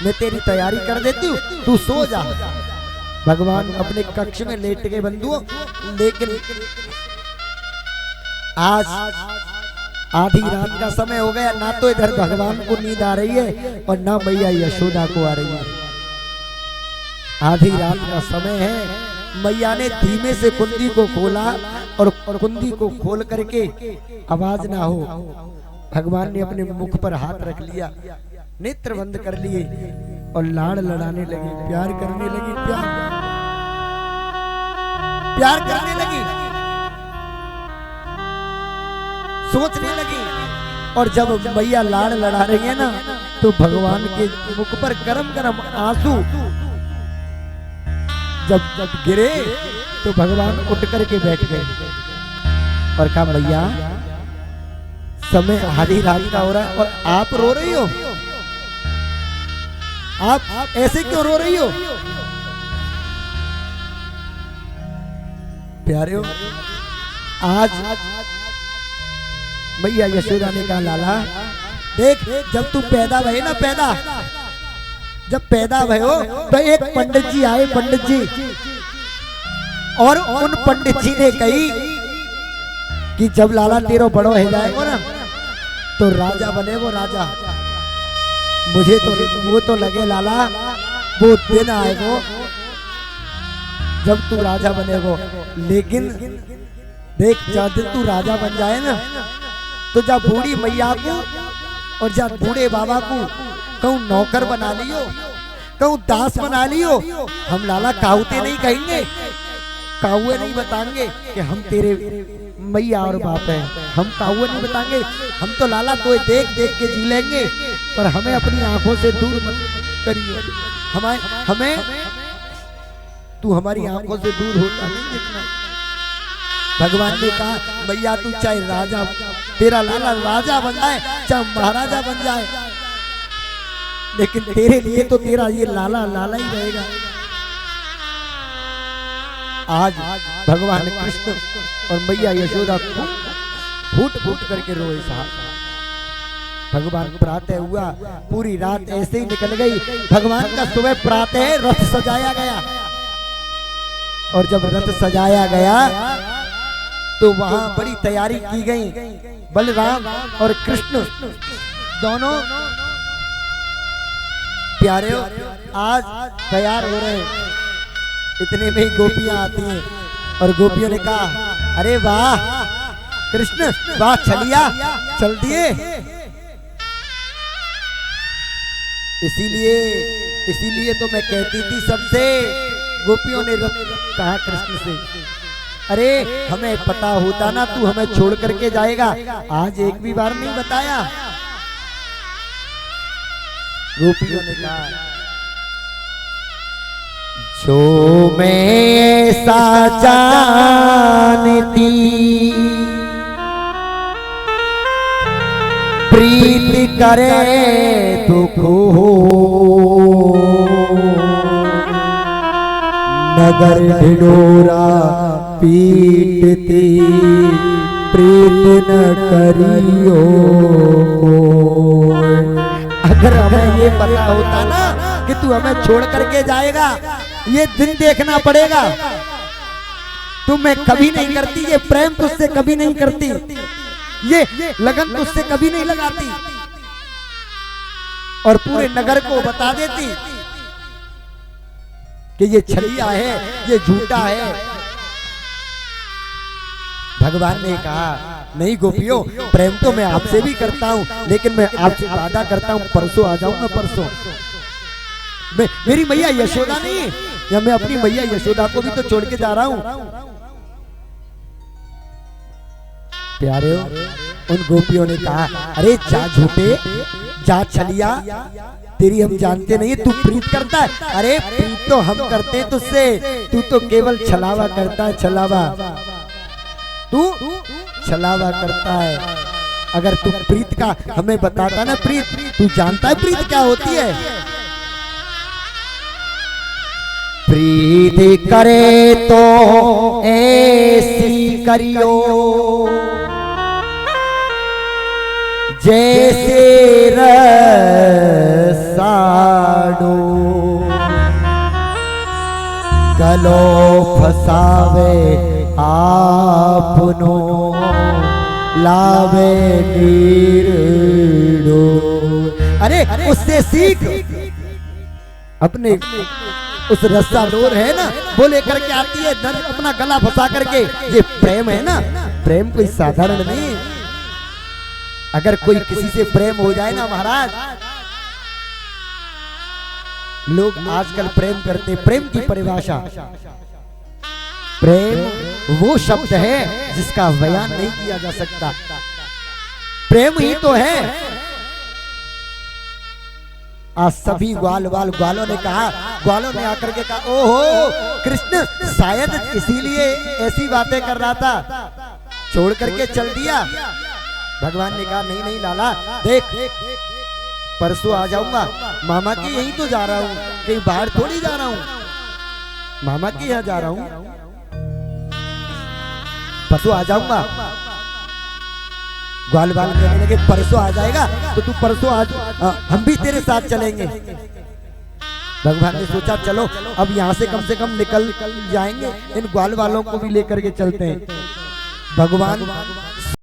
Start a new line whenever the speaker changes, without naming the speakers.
मैं तेरी तैयारी कर देती हूँ, तू सो जा। भगवान अपने कक्ष में लेट गए बंधुओं। लेकिन आज आधी रात का समय हो गया, ना तो इधर भगवान को नींद आ रही है और ना मैया यशोदा को आ रही है। आधी रात का समय है। मैया ने धीमे से कुंडी को खोला और कुंडी को खोल करके आवाज ना हो, भगवान ने अपने मुख पर हाथ रख लिया, नेत्र बंद कर लिए और लाड़ लड़ाने लगी, प्यार करने लगी, प्यार करने लगी, सोचने लगी। और जब मैया लाड़ लड़ा रही है ना, तो भगवान के मुख पर गरम गरम आंसू जब गिरे तो भगवान उठ करके बैठ गए और कहा, मैया समय आधी रात का हो रहा है और आप रो रही हो, आप ऐसे क्यों रो रही हो? प्यारे हो, आज मैया यशोदा ने कहा, लाला देख, जब तू पैदा भये ना, जब पैदा भयो तो एक पंडित जी आए, पंडित जी, और उन पंडित जी ने कही कि जब लाला तेरो बड़ो हो जाएगा ना तो राजा बनेगो, राजा। मुझे तो वो तो लगे लाला वो दिन आएगो जब तू राजा बनेगो। लेकिन देख, जब दिन तू राजा बन जाए ना, तो जब बूढ़ी मैया को और जब बूढ़े बाबा को कहूँ नौकर बना लियो, कहूँ दास बना लियो, हम लाला काहुते नहीं कहेंगे, काहुए नहीं बताएंगे कि हम तेरे मैया और बाप हैं, हम काहुए नहीं बताएंगे। हम तो लाला तो देख देख के जी लेंगे, पर हमें अपनी आंखों से दूर मत करिए, हमें तू हमारी आंखों से दूर होता नहीं दिखना। भगवान ने कहा, मैया तू चाहे राजा, तेरा लाला राजा बन जाए, चाहे महाराजा बन जाए, लेकिन तेरे लिए तो तेरा ये लाला लाला ही रहेगा। आज भगवान कृष्ण और मैया यशोदा फूट फूट करके रोए साहब। भगवान प्रातः हुआ, पूरी रात ऐसे ही निकल गई। भगवान का सुबह प्रातः रथ सजाया गया, और जब रथ सजाया गया तो वहां बड़ी तैयारी की गई। बलराम और कृष्ण दोनों प्यारे आज तैयार हो रहे हैं। इतने में ही गोपियां आती हैं और गोपियों ने कहा, अरे वाह कृष्ण, वाह छलिया, चल दिए। इसीलिए तो मैं कहती थी सबसे, गोपियों ने कहा कृष्ण से, अरे हमें पता होता ना तू हमें छोड़ करके जाएगा, आज एक भी बार नहीं बताया। गोपियों ने कहा, जो मैं ऐसा जानती प्रीत करे दुख हो, नगर ढिढोरा पीटती प्रीत न करियो। अगर हमें ये पता होता ना कि तू हमें छोड़ करके जाएगा, ये दिन देखना पड़ेगा, तो मैं कभी नहीं करती, ये प्रेम तुझसे कभी नहीं करती, ये लगन तुझसे कभी नहीं लगाती, और पूरे नगर को बता देती कि ये छलिया है, ये झूठा है। भगवान ने कहा, नहीं गोपियों, प्रेम तो मैं आपसे भी करता हूँ, लेकिन मैं आपसे वादा करता हूँ परसों आ जाऊंगा, परसों। मेरी मैया यशोदा नहीं, या मैं अपनी मैया यशोदा को भी तो छोड़ के जा रहा हूँ। प्यारे हो, उन गोपियों ने कहा, अरे जा झूठे, जा छलिया, तेरी हम जानते नहीं, तू प्रीत करता है। अरे प्रीत तो हम करते हैं तुझसे, तू तो केवल छलावा करता है, छलावा, तू छलावा करता है। अगर तू प्रीत का हमें बताता ना, प्रीत तू जानता है प्रीत क्या होती है? प्रीत करे तो ऐसी करियो, जैसे रसाड़ो गलो फसावे आपनो लावे नीरड़ो। अरे उससे सीख, अपने उस रस्सा डोर है ना वो लेकर के आती है, अपना गला फंसा करके। ये प्रेम है ना, प्रेम कोई साधारण नहीं। अगर कोई किसी से प्रेम हो जाए ना महाराज, लोग आजकल प्रेम करते, प्रेम की परिभाषा, प्रेम वो शब्द है जिसका बयान नहीं किया जा सकता। प्रेम ही तो है। आज सभी ग्वालों ने कहा, ग्वालों ने आकर के कहा, ओहो कृष्ण शायद इसीलिए ऐसी बातें कर रहा था, छोड़ करके चल दिया। भगवान ने कहा नहीं नहीं लाला, देख परसों आ जाऊंगा, मामा के यहीं तो जा रहा हूँ, कहीं बाहर थोड़ी जा रहा हूँ, मामा के यहाँ जा रहा हूँ, परसों आ जाऊंगा। ग्वाल कहने लगे परसों आ जाएगा तो तू परसों आज हम भी तेरे साथ चलेंगे। भगवान ने सोचा चलो अब यहाँ से कम निकल जाएंगे, इन ग्वाल वालों को भी लेकर के चलते हैं। भगवान